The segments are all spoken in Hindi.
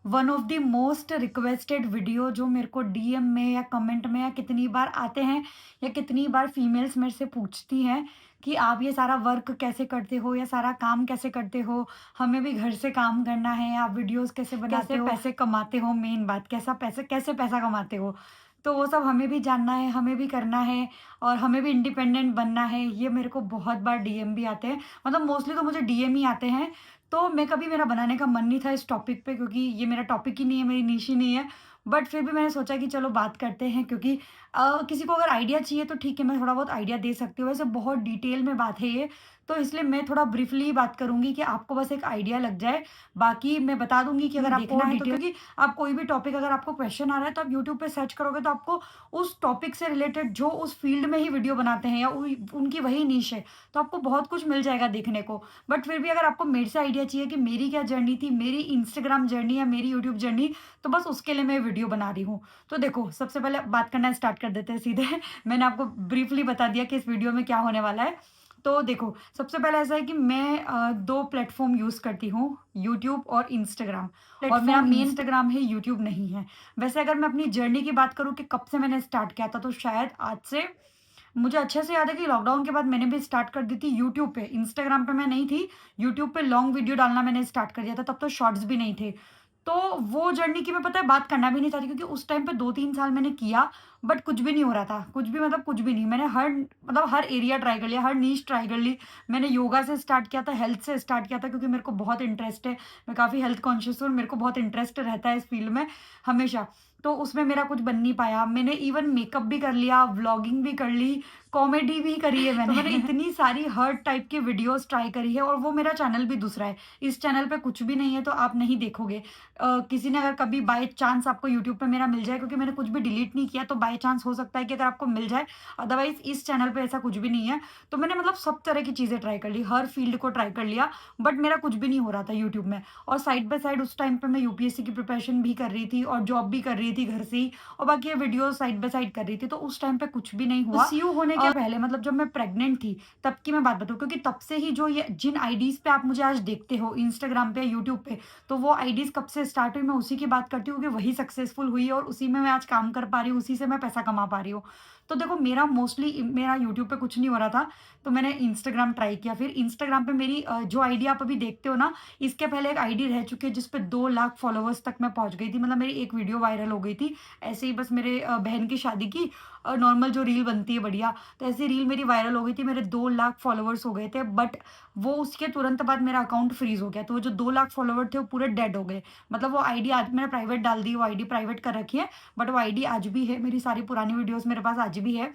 One of the most requested video जो मेरे को डीएम में या कमेंट में या कितनी बार आते हैं या कितनी बार फीमेल्स मेरे से पूछती हैं कि आप ये सारा वर्क कैसे करते हो या सारा काम कैसे करते हो, हमें भी घर से काम करना है, आप वीडियोस कैसे बनाते कैसे हो, पैसे कमाते हो, मेन बात कैसे पैसा कमाते हो। तो वो सब हमें भी जानना है, हमें भी करना है और हमें भी इंडिपेंडेंट बनना है। ये मेरे को बहुत बार डीएम भी आते हैं, मतलब मोस्टली तो मुझे डीएम ही आते हैं। तो मैं कभी मेरा बनाने का मन नहीं था इस टॉपिक पे, क्योंकि ये मेरा टॉपिक ही नहीं है, मेरी निश ही नहीं है। बट फिर भी मैंने सोचा कि चलो बात करते हैं, क्योंकि किसी को अगर आइडिया चाहिए तो ठीक है, मैं थोड़ा बहुत आइडिया दे सकती हूँ। वैसे बहुत डिटेल में बात है ये, तो इसलिए मैं थोड़ा ब्रीफली बात करूँगी कि आपको बस एक आइडिया लग जाए। बाकी मैं बता दूँगी कि अगर आपको देखना है तो डिटेल, क्योंकि आप कोई भी टॉपिक अगर आपको क्वेश्चन आ रहा है तो आप यूट्यूब पे सर्च करोगे तो आपको उस टॉपिक से रिलेटेड जो उस फील्ड में ही वीडियो बनाते हैं या उनकी वही निश है, तो आपको बहुत कुछ मिल जाएगा देखने को। बट फिर भी अगर आपको मेरे से आइडिया चाहिए कि मेरी क्या जर्नी थी, मेरी इंस्टाग्राम जर्नी या मेरी यूट्यूब जर्नी, तो बस उसके लिए मैं वीडियो बना रही हूँ। तो देखो, सबसे पहले बात करना स्टार्ट कर देते हैं सीधे। मैंने आपको ब्रीफली बता दिया कि इस वीडियो में क्या होने वाला है। तो देखो, सबसे पहले ऐसा है कि मैं 2 प्लेटफ़ॉर्म यूज़ करती हूँ, यूट्यूब और इंस्टाग्राम। और मेरा प्लेटफ़ॉर्म मेन इंस्ट इंस्टाग्राम है, यूट्यूब नहीं है। वैसे अगर मैं अपनी जर्नी की बात करूँ कि कब से मैंने स्टार्ट किया था, तो शायद आज से, मुझे अच्छे से याद है कि लॉकडाउन के बाद मैंने भी स्टार्ट कर दी थी यूट्यूब पे। इंस्टाग्राम पे मैं नहीं थी, यूट्यूब पे लॉन्ग वीडियो डालना मैंने स्टार्ट कर दिया था, तब तो शॉर्ट्स भी नहीं थे। तो वो जर्नी की मैं, पता है, बात करना भी नहीं चाहती, क्योंकि उस टाइम पे 2-3 साल मैंने किया, बट कुछ भी नहीं हो रहा था। कुछ भी मतलब कुछ भी नहीं। मैंने हर एरिया ट्राई कर लिया, हर नीश ट्राई कर ली। मैंने योगा से स्टार्ट किया था, हेल्थ से स्टार्ट किया था, क्योंकि मेरे को बहुत इंटरेस्ट है। मैं काफ़ी हेल्थ कॉन्शियस हूँ और मेरे को बहुत इंटरेस्ट रहता है इस फील्ड में हमेशा। तो उसमें मेरा कुछ बन नहीं पाया। मैंने इवन मेकअप भी कर लिया, व्लॉगिंग भी कर ली, कॉमेडी भी करी है तो मैंने। मैंने इतनी सारी हर टाइप की वीडियोज़ ट्राई करी है, और वो मेरा चैनल भी दूसरा है। इस चैनल पे कुछ भी नहीं है तो आप नहीं देखोगे। किसी ने अगर कभी बाय चांस आपको यूट्यूब पे मेरा मिल जाए, क्योंकि मैंने कुछ भी डिलीट नहीं किया, तो बाय चांस हो सकता है कि अगर आपको मिल जाए, अदरवाइज़ इस चैनल पे ऐसा कुछ भी नहीं है। तो मैंने मतलब सब तरह की चीज़ें ट्राई कर ली, हर फील्ड को ट्राई कर लिया, बट मेरा कुछ भी नहीं हो रहा था यूट्यूब में। और साइड बाय साइड उस टाइम पे मैं यूपीएससी की प्रिपरेशन भी कर रही थी और जॉब भी कर रही थी घर से ही, और बाकी ये वीडियोज़ साइड बाय साइड कर रही थी, तो उस टाइम पे कुछ भी नहीं हुआ। सीयू होने के पहले, मतलब जब मैं प्रेग्नेंट थी, तब की मैं बात बताऊँ, क्योंकि तब से ही जो ये जिन आईडीज़ पे आप मुझे आज देखते हो, इंस्टाग्राम पे, यूट्यूब पे, तो वो आईडीज़ कब से स्टार्ट हुई, मैं उसी की बात करती हूँ कि वही सक्सेसफुल हुई है और उसी में मैं आज काम कर पा रही हूँ, उसी से मैं पैसा कमा पा रही हूँ। तो देखो, मेरा यूट्यूब पे कुछ नहीं हो रहा था, तो मैंने इंस्टाग्राम ट्राई किया। फिर इंस्टाग्राम पे मेरी जो आईडी आप अभी देखते हो ना, इसके पहले एक आईडी रह चुकी है जिस पे 2 लाख फॉलोवर्स तक मैं पहुँच गई थी। मतलब मेरी एक वीडियो वायरल हो गई थी, ऐसे ही बस मेरे बहन की शादी की नॉर्मल जो रील बनती है बढ़िया, तो ऐसी रील मेरी वायरल हो गई थी, मेरे 2 लाख फॉलोवर्स हो गए थे। बट वो उसके तुरंत बाद मेरा अकाउंट फ्रीज़ हो गया, तो वो जो 2 लाख फॉलोवर थे वो पूरे डेड हो गए। मतलब वो आईडी आज मैंने प्राइवेट डाल दी, वो आईडी प्राइवेट कर रखी है, बट वो आईडी आज भी है, मेरी सारी पुरानी वीडियोज़ मेरे पास आज भी है।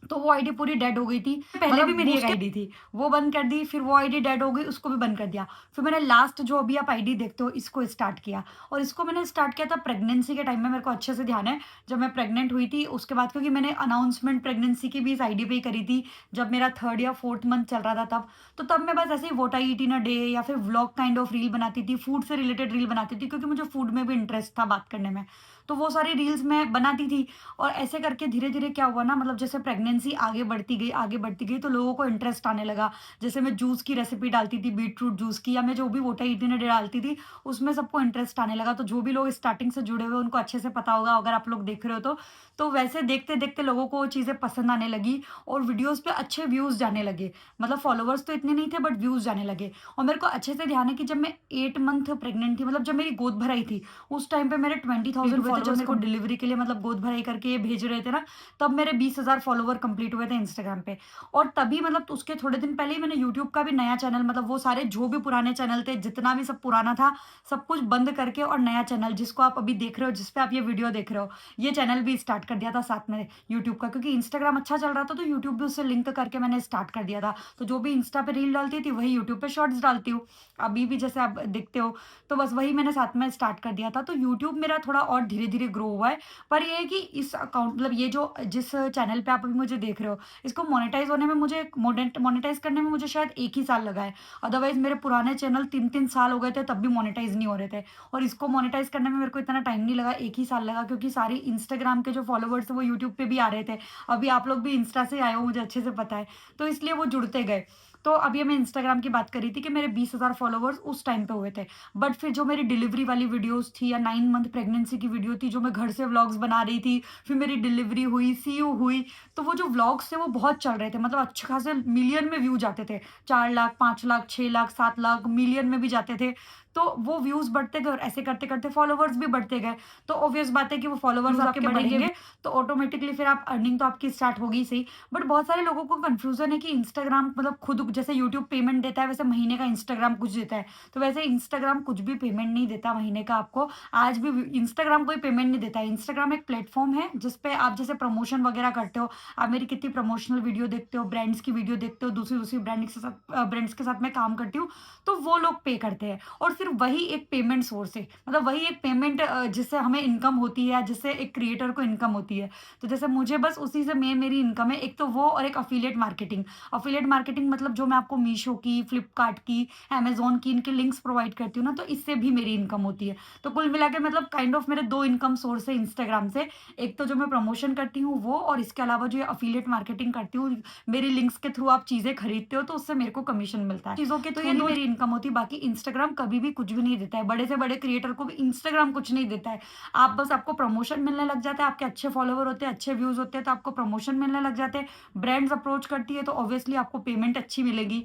तो वो आईडी पूरी डेड हो गई थी। पहले भी मतलब मेरी वो एक उसके आईडी थी, वो बंद कर दी, फिर वो आईडी डेड हो गई, उसको भी बंद कर दिया। फिर मैंने लास्ट जो अभी आप आईडी देखते हो, इसको स्टार्ट किया, और इसको मैंने स्टार्ट किया था प्रेगनेंसी के टाइम में, मेरे को अच्छे से ध्यान है। जब मैं प्रेग्नेंट हुई थी उसके बाद, क्योंकि मैंने अनाउंसमेंट प्रेगनेंसी की भी इस आईडी पे ही करी थी, जब मेरा 3rd या 4th मंथ चल रहा था तब। तो तब मैं बस ऐसे ही what I eat in a day या फिर व्लॉग काइंड ऑफ रील बनाती थी, फूड से रिलेटेड रील बनाती थी, क्योंकि मुझे फूड में भी इंटरेस्ट था बात करने में। तो वो सारी रील्स मैं बनाती थी, और ऐसे करके धीरे-धीरे क्या हुआ ना, मतलब जैसे प्रेगनेंसी आगे बढ़ती गई, तो लोगों को इंटरेस्ट आने लगा। जैसे मैं जूस की रेसिपी डालती थी, बीटरूट जूस की, या मैं जो भी what I eat in a day डालती थी, उसमें सबको इंटरेस्ट आने लगा। तो जो भी लोग स्टार्टिंग से जुड़े हुए हैं, उनको अच्छे से पता होगा, अगर आप लोग देख रहे हो तो। तो वैसे देखते-देखते लोगों को वो चीज़ें पसंद आने लगी, और वीडियोज़ पे अच्छे व्यूज़ जाने लगे। मतलब फॉलोवर्स तो इतने नहीं थे, बट व्यूज़ जाने लगे। और मेरे को अच्छे से ध्यान है कि जब मैं 8 मंथ प्रेग्नेंट थी, मतलब जब मेरी गोद भराई थी, उस टाइम पे मेरे 20,000 हुए थे, जब फॉलोवर्स मेरे को कम डिलीवरी के लिए, मतलब गोद भराई करके ये भेज रहे थे ना, तब मेरे 20,000 फॉलोवर कंप्लीट हुए थे इंस्टाग्राम पे। और तभी, मतलब उसके थोड़े दिन पहले ही मैंने यूट्यूब का भी नया चैनल, मतलब वो सारे जो भी पुराने चैनल थे, जितना भी सब पुराना था, सब कुछ बंद करके, और नया चैनल जिसको आप अभी देख रहे हो, जिस पे आप ये वीडियो देख रहे हो, ये चैनल भी स्टार्ट कर दिया था साथ में यूट्यूब का, क्योंकि इंस्टाग्राम अच्छा चल रहा था, तो यूट्यूब भी उससे लिंक करके मैंने स्टार्ट कर दिया था। तो जो भी इंस्टा पे रील डालती थी, वही यूट्यूब पे शॉर्ट्स डालती हूँ, अभी भी जैसे आप देखते हो। तो बस वही मैंने साथ में स्टार्ट कर दिया था। तो यूट्यूब मेरा थोड़ा और धीरे-धीरे ग्रो हुआ है। पर ये है कि इस अकाउंट, मतलब ये जो जिस चैनल पे आप अभी मुझे देख रहे हो, इसको मोनेटाइज़ होने में मुझे मोनेटाइज़ करने में मुझे शायद 1 ही साल लगा है। अदरवाइज़ मेरे पुराने चैनल 3-3 साल हो गए थे, तब भी मोनेटाइज़ नहीं हो रहे थे। और इसको मोनेटाइज़ करने में मेरे को इतना टाइम नहीं लगा, 1 ही साल लगा, क्योंकि सारी इंस्टाग्राम के जो फॉलोवर्स हैं वो यूट्यूब पे भी आ रहे थे। अभी आप लोग भी इंस्टा से आए हो, मुझे अच्छे से पता है। तो इसलिए वो जुड़ते गए। तो अभी मैं इंस्टाग्राम की बात कर रही थी कि मेरे 20,000 फॉलोवर्स उस टाइम पे हुए थे। बट फिर जो मेरी डिलीवरी वाली वीडियोज़ थी या 9 मंथ प्रेगनेंसी की वीडियो थी, जो मैं घर से व्लॉग्स बना रही थी, फिर मेरी डिलीवरी हुई, सीयू हुई, तो वो जो व्लॉग्स थे वो बहुत चल रहे थे। मतलब अच्छे खासे मिलियन में व्यू जाते थे। 4 लाख, 5 लाख, 6 लाख, 7 लाख, मिलियन में भी जाते थे। तो वो व्यूज़ बढ़ते गए और ऐसे करते-करते फॉलोवर्स भी बढ़ते गए। तो ऑब्वियस बात है कि वो फॉलोवर्स आपके बढ़ेंगे, तो ऑटोमेटिकली फिर आप अर्निंग तो आपकी स्टार्ट होगी ही सही। बट बहुत सारे लोगों को कन्फ्यूज़न है कि इंस्टाग्राम मतलब खुद जैसे यूट्यूब पेमेंट देता है, वैसे महीने का इंस्टाग्राम कुछ देता है। तो वैसे इंस्टाग्राम कुछ भी पेमेंट नहीं देता महीने का आपको। आज भी इंस्टाग्राम कोई पेमेंट नहीं देता है। इंस्टाग्राम एक प्लेटफ़ॉर्म है जिस पे आप जैसे प्रमोशन वगैरह करते हो, आप मेरी कितनी प्रमोशनल वीडियो देखते हो, ब्रांड्स की वीडियो देखते हो, दूसरी-दूसरी ब्रांड्स के साथ मैं काम करती हूँ, तो वो लोग पे करते हैं और फिर वही एक पेमेंट सोर्स है। मतलब वही एक पेमेंट जिससे हमें इनकम होती है या जिससे एक क्रिएटर को इनकम होती है। तो जैसे मुझे बस उसी से मेरी इनकम है, एक तो वो और एक अफ़िलिएट मार्केटिंग। अफ़िलिएट मार्केटिंग मतलब जो मैं आपको मीशो की, फ्लिपकार्ट की, अमेज़न की इनके लिंक्स प्रोवाइड करती हूँ ना, तो इससे भी मेरी इनकम होती है। तो कुल मिला के मतलब काइंड ऑफ मेरे 2 इनकम सोर्स है इंस्टाग्राम से। एक तो जो मैं प्रमोशन करती हूँ वो, और इसके अलावा जो ये अफ़िलिएट मार्केटिंग करती हूँ, मेरी लिंक्स के थ्रू आप चीज़ें खरीदते हो तो उससे मेरे को कमीशन मिलता है। चीज़ों के तो ये 2 मेरी इनकम होती है, बाकी इंस्टाग्राम कभी भी कुछ भी नहीं देता है। बड़े से बड़े क्रिएटर को भी इंस्टाग्राम कुछ नहीं देता है। आप बस आपको प्रमोशन मिलने लग जाता है, आपके अच्छे फॉलोवर होते हैं, अच्छे व्यूज़ होते हैं तो आपको प्रमोशन मिलने लग जाते हैं। ब्रांड्स अप्रोच करती है तो ऑब्वियसली आपको पेमेंट अच्छी मिलेगी।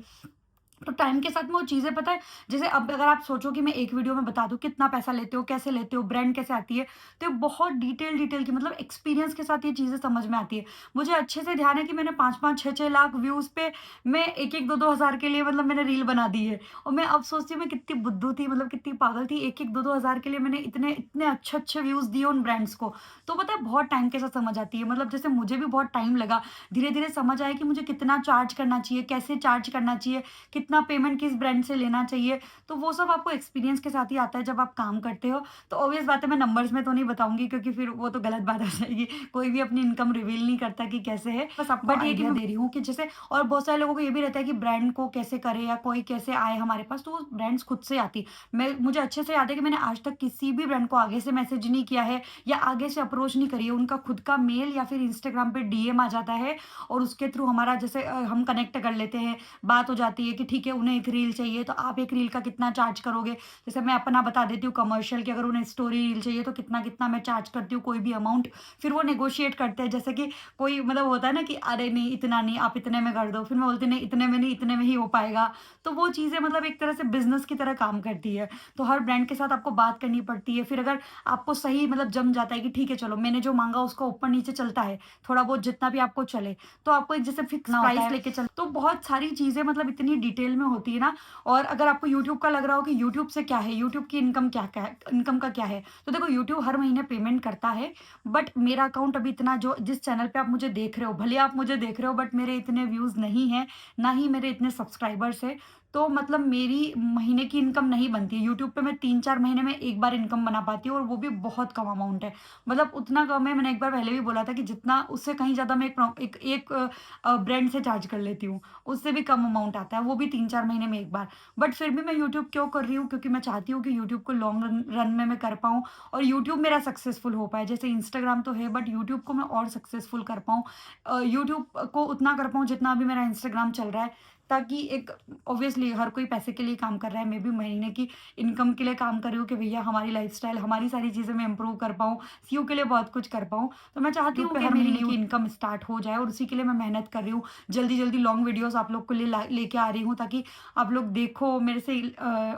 तो टाइम के साथ में वो चीज़ें पता है, जैसे अब अगर आप सोचो कि मैं एक वीडियो में बता दूँ कितना पैसा लेते हो, कैसे लेते हो, ब्रांड कैसे आती है, तो ये बहुत डिटेल की मतलब एक्सपीरियंस के साथ ये चीज़ें समझ में आती है। मुझे अच्छे से ध्यान है कि मैंने 5-5, 6-6 लाख व्यूज़ पे मैं 1-1, 2-2 हज़ार के लिए मतलब मैंने रील बना दी है। और मैं अब सोचती हूँ मैं कितनी बुद्धू थी, मतलब कितनी पागल थी, 1-1, 2-2 हज़ार के लिए मैंने इतने इतने अच्छे-अच्छे व्यूज़ दिए उन ब्रांड्स को। तो पता है बहुत टाइम के साथ समझ आती है, मतलब जैसे मुझे भी बहुत टाइम लगा, धीरे-धीरे समझ आया कि मुझे कितना चार्ज करना चाहिए, कैसे चार्ज करना चाहिए, कितना पेमेंट किस ब्रांड से लेना चाहिए, तो वो सब आपको एक्सपीरियंस के साथ ही आता है जब आप काम करते हो। तो ऑब्वियस बात है मैं नंबर्स में तो नहीं बताऊँगी क्योंकि फिर वो तो गलत बात हो जाएगी। कोई भी अपनी इनकम रिवील नहीं करता कि कैसे है, बस आपको बट ये कि आइडिया दे रही हूँ कि जैसे, और बहुत सारे लोगों को ये भी रहता है कि ब्रांड को कैसे करें या कोई कैसे आए हमारे पास, तो वो ब्रांड्स खुद से आती। मुझे अच्छे से याद है कि मैंने आज तक किसी भी ब्रांड को आगे से मैसेज नहीं किया है या आगे से अप्रोच नहीं करी है। उनका खुद का मेल या फिर इंस्टाग्राम पे डीएम आ जाता है और उसके थ्रू हमारा जैसे हम कनेक्ट कर लेते हैं, बात हो जाती है कि ठीक है उन्हें एक रील चाहिए तो आप एक रील का कितना चार्ज करोगे? जैसे मैं अपना बता देती हूँ कमर्शियल कि अगर उन्हें स्टोरी रील चाहिए तो कितना-कितना मैं चार्ज करती हूँ कोई भी अमाउंट। फिर वो नेगोशिएट करते हैं, जैसे कि कोई मतलब होता है ना कि अरे नहीं इतना नहीं, आप इतने में कर दो। फिर मैं बोलती नहीं इतने में नहीं, इतने में ही हो पाएगा। तो वो चीज़ें मतलब एक तरह से बिज़नेस की तरह काम करती है। तो हर ब्रांड के साथ आपको बात करनी पड़ती है। फिर अगर आपको सही मतलब जम जाता है कि ठीक है चलो मैंने जो माँगा उसका ऊपर-नीचे चलता है, थोड़ा बहुत जितना भी आपको चले, तो आपको एक जैसे फिक्स प्राइस लेके चल, तो बहुत सारी चीज़ें मतलब इतनी डिटेल में होती है ना। और अगर आपको यूट्यूब का लग रहा हो कि यूट्यूब से क्या है, यूट्यूब की इनकम क्या-क्या है, इनकम का क्या है? तो देखो यूट्यूब हर महीने पेमेंट करता है, बट मेरा अकाउंट अभी इतना जो जिस चैनल पे आप मुझे देख रहे हो, भले आप मुझे देख रहे हो बट मेरे इतने व्यूज़ नहीं हैं, ना ही मेरे इतने सब्सक्राइबर्स हैं। तो मतलब मेरी महीने की इनकम नहीं बनती है। यूट्यूब पे मैं 3-4 महीने में एक बार इनकम बना पाती हूँ और वो भी बहुत कम अमाउंट है। मतलब उतना कम है, मैंने एक बार पहले भी बोला था कि जितना उससे कहीं ज़्यादा मैं एक ब्रांड से चार्ज कर लेती हूँ। उससे भी कम अमाउंट आता है, वो भी 3-4 महीने में एक बार। बट फिर भी मैं यूट्यूब क्यों कर रही हूँ? क्योंकि मैं चाहती हूँ कि यूट्यूब को लॉन्ग रन में मैं कर पाऊँ और यूट्यूब मेरा सक्सेसफुल हो पाए। जैसे इंस्टाग्राम तो है बट यूट्यूब को मैं और सक्सेसफुल कर पाऊँ। यूट्यूब को उतना कर पाऊँ जितना अभी मेरा इंस्टाग्राम चल रहा है, ताकि एक ऑब्वियसली हर कोई पैसे के लिए काम कर रहा है, मैं भी महीने की इनकम के लिए काम कर रही हूँ कि भैया हमारी लाइफ़स्टाइल, हमारी सारी चीज़ें मैं इम्प्रूव कर पाऊँ, सीयू के लिए बहुत कुछ कर पाऊँ। तो मैं चाहती हूँ कि हर महीने की इनकम स्टार्ट हो जाए और उसी के लिए मैं मेहनत कर रही हूँ। जल्दी-जल्दी लॉन्ग वीडियोज़ आप लोग के लिए लेके आ रही हूँ ताकि आप लोग देखो मेरे से,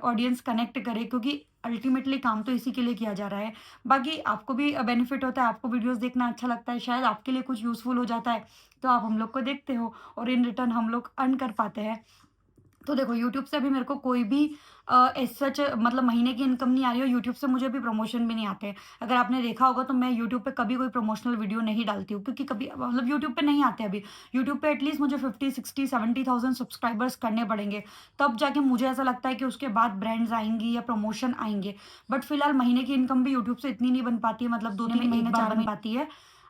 ऑडियंस कनेक्ट करे, क्योंकि अल्टीमेटली काम तो इसी के लिए किया जा रहा है। बाकी आपको भी बेनिफिट होता है, आपको वीडियोज़ देखना अच्छा लगता है, शायद आपके लिए कुछ यूज़फुल हो जाता है, तो आप हम लोग को देखते हो और इन रिटर्न हम लोग अर्न कर पाते हैं। तो देखो यूट्यूब से अभी मेरे को कोई भी एज़ सच मतलब महीने की इनकम नहीं आ रही है और यूट्यूब से मुझे अभी प्रमोशन भी नहीं आते हैं। अगर आपने देखा होगा तो मैं यूट्यूब पे कभी कोई प्रमोशनल वीडियो नहीं डालती हूँ क्योंकि कभी मतलब यूट्यूब पे नहीं आते अभी। यूट्यूब पे एटलीस्ट मुझे 50, 60, 70,000 सब्सक्राइबर्स करने पड़ेंगे, तब जाके मुझे ऐसा लगता है कि उसके बाद ब्रांड्स आएँगी या प्रमोशन आएँगे। बट फिलहाल महीने की इनकम भी यूट्यूब से इतनी नहीं बन पाती है, मतलब 2-3 महीने 4 बन पाती है।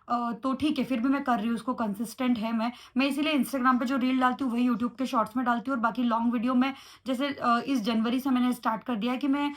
तो ठीक है, फिर भी मैं कर रही हूँ उसको, कंसिस्टेंट है मैं इसीलिए इंस्टाग्राम पे जो रील डालती हूँ वही यूट्यूब के शॉर्ट्स में डालती हूँ और बाकी लॉन्ग वीडियो में जैसे इस जनवरी से मैंने स्टार्ट कर दिया है कि मैं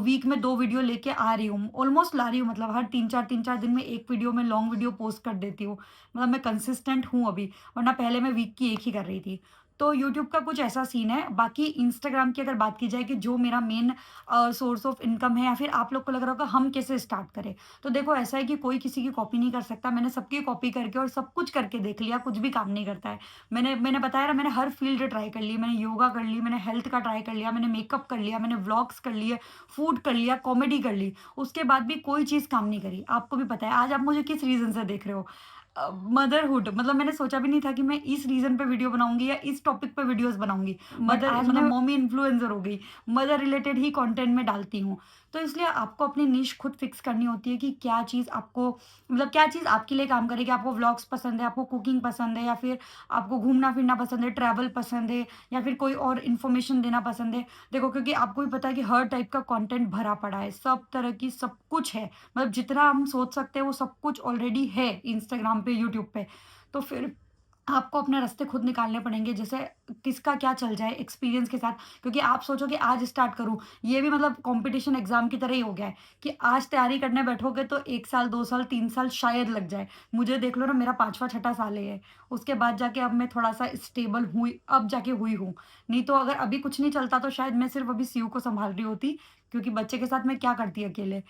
वीक में 2 वीडियो लेके आ रही हूँ, ऑलमोस्ट ला रही हूँ, मतलब हर 3-4 दिन में 1 वीडियो मैं लॉन्ग वीडियो पोस्ट कर देती हूँ। मतलब मैं कंसिस्टेंट हूँ अभी, वरना पहले मैं वीक की 1 ही कर रही थी। तो यूट्यूब का कुछ ऐसा सीन है। बाकी इंस्टाग्राम की अगर बात की जाए कि जो मेरा मेन सोर्स ऑफ इनकम है, या फिर आप लोग को लग रहा होगा हम कैसे स्टार्ट करें? तो देखो ऐसा है कि कोई किसी की कॉपी नहीं कर सकता। मैंने सबकी कॉपी करके और सब कुछ करके देख लिया, कुछ भी काम नहीं करता है। मैंने बताया ना, मैंने हर फ़ील्ड ट्राई कर ली। मैंने योगा कर ली, मैंने हेल्थ का ट्राई कर लिया, मैंने मेकअप कर लिया, मैंने व्लॉग्स कर लिए, फूड कर लिया, कॉमेडी कर ली। उसके बाद भी कोई चीज़ काम नहीं करी। आपको भी पता है आज आप मुझे किस रीज़न से देख रहे हो। मदरहुड मतलब मैंने सोचा भी नहीं था कि मैं इस रीज़न पे वीडियो बनाऊँगी या इस टॉपिक पे वीडियोज़ बनाऊँगी। बट मदर आज मतलब मैं मॉमी इन्फ्लुएंसर हो गई। मदर रिलेटेड ही कंटेंट मैं डालती हूँ। तो इसलिए आपको अपनी निश खुद फिक्स करनी होती है कि क्या चीज़ आपको, मतलब क्या चीज़ आपके लिए काम करेगी। आपको व्लॉग्स पसंद है, आपको कुकिंग पसंद है, या फिर आपको घूमना-फिरना पसंद है, ट्रैवल पसंद है, या फिर कोई और इन्फॉर्मेशन देना पसंद है। देखो क्योंकि आपको भी पता है कि हर टाइप का कंटेंट भरा पड़ा है। सब तरह की सब कुछ है। मतलब जितना हम सोच सकते हैं वो सब कुछ ऑलरेडी है इंस्टाग्राम पे, यूट्यूब पे। तो फिर आपको अपने रास्ते खुद निकालने पड़ेंगे, जैसे किसका क्या चल जाए एक्सपीरियंस के साथ। क्योंकि आप सोचो कि आज स्टार्ट करूँ, ये भी मतलब कॉम्पिटिशन एग्ज़ाम की तरह ही हो गया है कि आज तैयारी करने बैठोगे तो 1 साल, 2 साल, 3 साल शायद लग जाए। मुझे देख लो ना, मेरा 5वाँ छठा साल है ये। उसके बाद जाके अब मैं थोड़ा-सा स्टेबल हुई, अब जाके हुई हूँ। नहीं तो अगर अभी कुछ नहीं चलता तो शायद मैं सिर्फ़ अभी सीयू को सँभाल रही होती, क्योंकि बच्चे के साथ मैं क्या करती अकेले।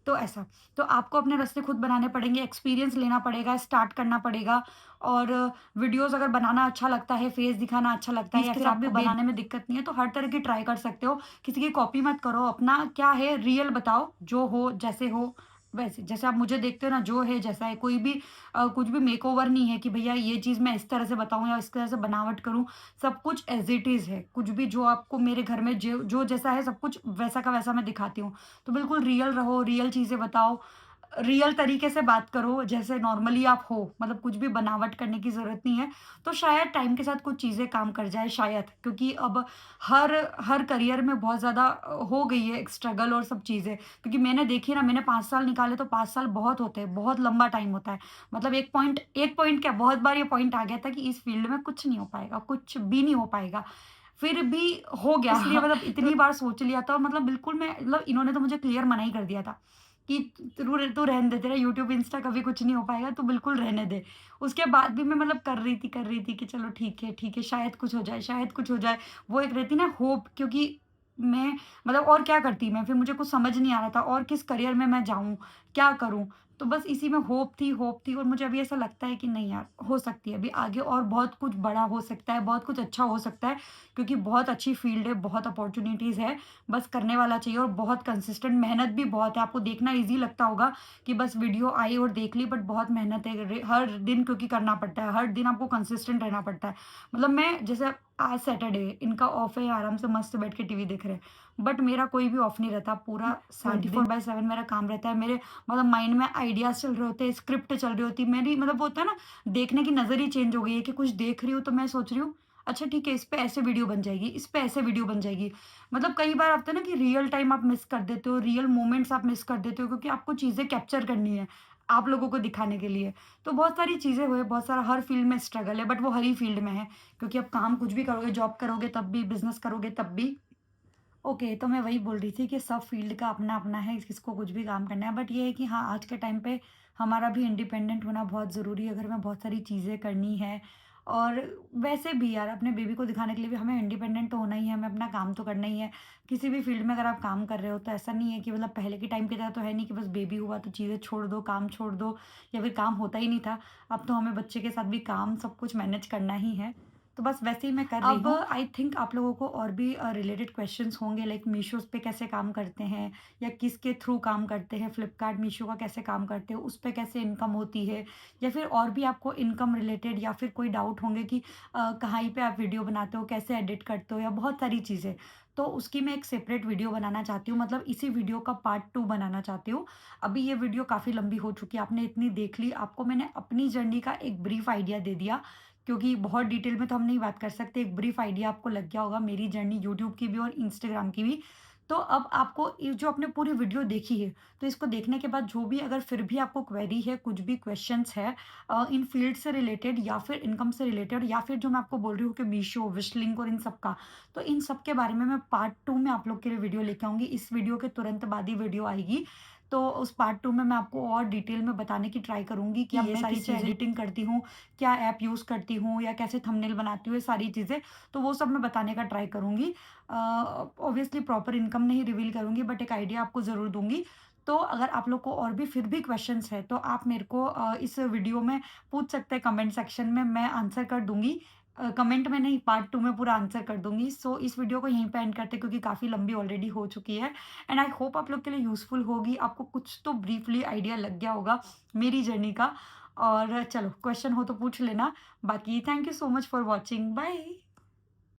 तो ऐसा। तो आपको अपने रास्ते खुद बनाने पड़ेंगे, एक्सपीरियंस लेना पड़ेगा, स्टार्ट करना पड़ेगा। और वीडियोज़ अगर बनाना अच्छा लगता है, फेस दिखाना अच्छा लगता है, या इसके फिर साथ आपको भी बनाने में दिक्कत नहीं है, तो हर तरह की ट्राई कर सकते हो। किसी की कॉपी मत करो, अपना क्या है रियल बताओ, जो हो, जैसे हो वैसे। जैसे आप मुझे देखते हो ना, जो है जैसा है, कोई भी कुछ भी मेकओवर नहीं है कि भैया ये चीज़ मैं इस तरह से बताऊँ या इस तरह से बनावट करूँ। सब कुछ एज़ इट इज़ है। कुछ भी जो आपको मेरे घर में जो जो जैसा है, सब कुछ वैसा का वैसा मैं दिखाती हूँ। तो बिल्कुल रियल रहो, रियल चीज़ें बताओ, रियल तरीके से बात करो, जैसे नॉर्मली आप हो, मतलब कुछ भी बनावट करने की ज़रूरत नहीं है। तो शायद टाइम के साथ कुछ चीज़ें काम कर जाए शायद, क्योंकि अब हर हर करियर में बहुत ज़्यादा हो गई है स्ट्रगल और सब चीज़ें। क्योंकि मैंने देखी ना, मैंने 5 साल निकाले तो 5 साल बहुत होते हैं, बहुत लंबा टाइम होता है। मतलब एक पॉइंट क्या, बहुत बार ये पॉइंट आ गया था कि इस फील्ड में कुछ नहीं हो पाएगा, कुछ भी नहीं हो पाएगा। फिर भी हो गया। इसलिए मतलब तो इतनी बार सोच लिया था, और मतलब बिल्कुल मैं, मतलब इन्होंने तो मुझे क्लियर मना ही कर दिया था कि तू रहने दे, तेरा यूट्यूब, इंस्टा कभी कुछ नहीं हो पाएगा, तू बिल्कुल रहने दे। उसके बाद भी मैं मतलब कर रही थी कि चलो ठीक है, शायद कुछ हो जाए, शायद कुछ हो जाए। वो एक रहती ना होप, क्योंकि मैं, मतलब और क्या करती मैं? फिर मुझे कुछ समझ नहीं आ रहा था और किस करियर में मैं जाऊँ, क्या करूँ? तो बस इसी में होप थी, और मुझे अभी ऐसा लगता है कि नहीं यार, हो सकती है अभी आगे और बहुत कुछ बड़ा हो सकता है, बहुत कुछ अच्छा हो सकता है, क्योंकि बहुत अच्छी फ़ील्ड है, बहुत अपॉर्च्युनिटीज़ है। बस करने वाला चाहिए, और बहुत कंसिस्टेंट मेहनत भी बहुत है। आपको देखना ईज़ी लगता होगा कि बस वीडियो आई और देख ली, बट बहुत मेहनत है हर दिन, क्योंकि करना पड़ता है, हर दिन आपको कंसिस्टेंट रहना पड़ता है। मतलब मैं जैसे आज सैटरडे है, इनका ऑफ है, आराम से मस्त बैठ के टीवी देख रहे हैं, बट मेरा कोई भी ऑफ नहीं रहता, पूरा 7 दिन 24/7 मेरा काम रहता है। मेरे मतलब माइंड में आइडियाज़ चल रहे होते हैं, स्क्रिप्ट चल रही होती है मेरी, मतलब वो होता है ना, देखने की नज़र ही चेंज हो गई है कि कुछ देख रही हूँ तो मैं सोच रही हूँ, अच्छा ठीक है, इस पे ऐसे वीडियो बन जाएगी, इस पे ऐसे वीडियो बन जाएगी। मतलब कई बार आता है ना कि रियल टाइम आप मिस कर देते हो, रियल मोमेंट्स आप मिस कर देते हो, क्योंकि आपको चीज़ें कैप्चर करनी है, आप लोगों को दिखाने के लिए। तो बहुत सारी चीज़ें हुई, बहुत सारा हर फ़ील्ड में स्ट्रगल है, बट वो हर ही फ़ील्ड में है, क्योंकि अब काम कुछ भी करोगे, जॉब करोगे तब भी, बिज़नेस करोगे तब भी। ओके, तो मैं वही बोल रही थी कि सब फ़ील्ड का अपना-अपना है, किसको कुछ भी काम करना है, बट ये है कि हाँ, आज के टाइम पे हमारा भी इंडिपेंडेंट होना बहुत ज़रूरी है, घर में बहुत सारी चीज़ें करनी है। और वैसे भी यार, अपने बेबी को दिखाने के लिए भी हमें इंडिपेंडेंट तो होना ही है, हमें अपना काम तो करना ही है। किसी भी फ़ील्ड में अगर आप काम कर रहे हो तो ऐसा नहीं है कि, मतलब पहले के टाइम की तरह तो है नहीं कि बस बेबी हुआ तो चीज़ें छोड़ दो, काम छोड़ दो, या फिर काम होता ही नहीं था। अब तो हमें बच्चे के साथ भी काम सब कुछ मैनेज करना ही है। तो बस वैसे ही मैं कर रही अब हूँ। आई थिंक आप लोगों को और भी रिलेटेड क्वेश्चंस होंगे, लाइक मीशोज़ पे कैसे काम करते हैं, या किसके थ्रू काम करते हैं, फ्लिपकार्ट, मीशो का कैसे काम करते हो, उस पे कैसे इनकम होती है, या फिर और भी आपको इनकम रिलेटेड या फिर कोई डाउट होंगे कि कहाँ पे आप वीडियो बनाते हो, कैसे एडिट करते हो, या बहुत सारी चीज़ें। तो उसकी मैं एक सेपरेट वीडियो बनाना चाहती हूँ, मतलब इसी वीडियो का पार्ट 2 बनाना चाहती हूँ। अभी ये वीडियो काफ़ी लंबी हो चुकी है, आपने इतनी देख ली, आपको मैंने अपनी जर्नी का एक ब्रीफ आइडिया दे दिया, क्योंकि बहुत डिटेल में तो हम नहीं बात कर सकते, एक ब्रीफ आइडिया आपको लग गया होगा मेरी जर्नी यूट्यूब की भी और इंस्टाग्राम की भी। तो अब आपको ये जो आपने पूरी वीडियो देखी है, तो इसको देखने के बाद जो भी अगर फिर भी आपको क्वेरी है, कुछ भी क्वेश्चंस है इन फील्ड से रिलेटेड या फिर इनकम से रिलेटेड, या फिर जो मैं आपको बोल रही हूँ कि मीशो, विश लिंक और इन सब का, तो इन सब के बारे में मैं पार्ट 2 में आप लोग के लिए वीडियो लेके आऊँगी। इस वीडियो के तुरंत बाद ही वीडियो आएगी। तो उस पार्ट 2 में मैं आपको और डिटेल में बताने की ट्राई करूँगी कि ये मैं सारी किससे चीज़ें एडिटिंग करती हूँ, क्या ऐप यूज़ करती हूँ या कैसे थंबनेल बनाती हूँ, ये सारी चीज़ें, तो वो सब मैं बताने का ट्राई करूँगी। ऑब्वियसली प्रॉपर इनकम नहीं रिवील करूँगी बट एक आइडिया आपको ज़रूर दूँगी। तो अगर आप लोग को और भी फिर भी क्वेश्चन्स हैं, तो आप मेरे को इस वीडियो में पूछ सकते हैं कमेंट सेक्शन में, मैं आंसर कर दूँगी। कमेंट में नहीं, पार्ट 2 में पूरा आंसर कर दूँगी। सो इस वीडियो को यहीं पे एंड करते हैं क्योंकि काफ़ी लंबी ऑलरेडी हो चुकी है एंड आई होप आप लोग के लिए यूज़फुल होगी। आपको कुछ तो ब्रीफली आइडिया लग गया होगा मेरी जर्नी का। और चलो क्वेश्चन हो तो पूछ लेना। बाकी thank you so much for watching. Bye.